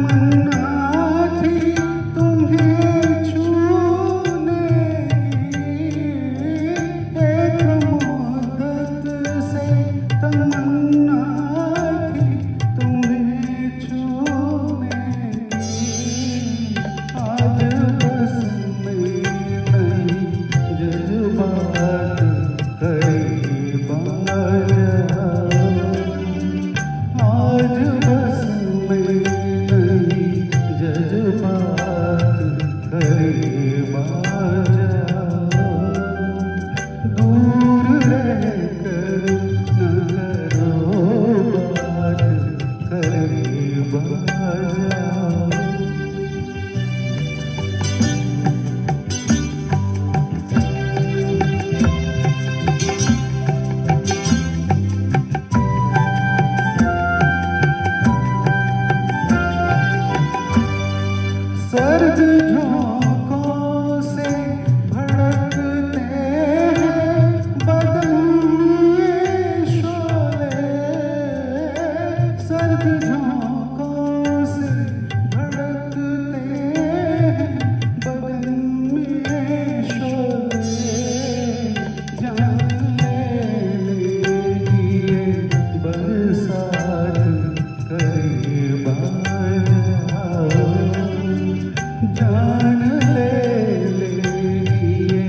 तमन्ना थी तुम्हें छूने की, एक मुद्दत से तमन्ना थी तुम्हें छूने की। आज बस में नहीं जज्बात करीब आ जाओ, आज बस में नहीं जज्बात करीब आ जाओ। दूर रहकर न करो बात, करीब आ जाओ। सर्द झोंकों से भड़कते हैं बदन में शोले, सर्द झोंकों से भड़कते हैं बदन में शोले। जान लेगी ये बरसात, करीब आ जाओ। जान ले लेगी ये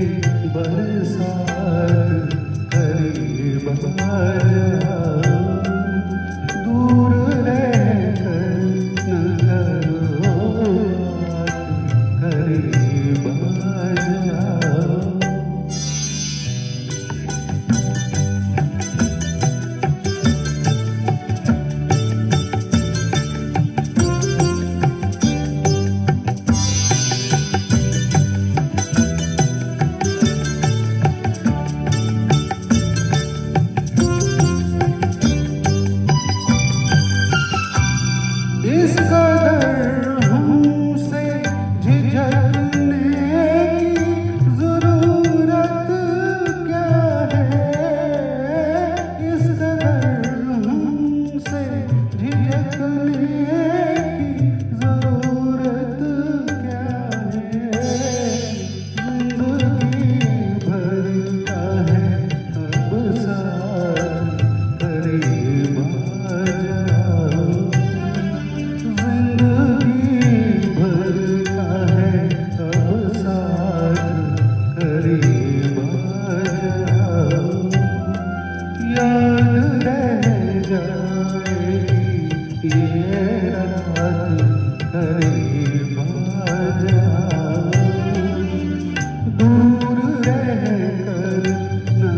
बरसात, करीब आ जाओ। दूर रहकर न करो बात, करीब आ जाओ। इस कदर हमसे झिझकने की ज़रूरत क्या है, इस कदर हमसे झिझकने की ज़रूरत क्या है। ज़िंदगी भर का है अब साथ, करीब आ जाओ। जिंदगी भर का है अब साथ, करीब आ जाओ। याद रह जाएगी ये रात, करीब आ जाओ। दूर रहकर न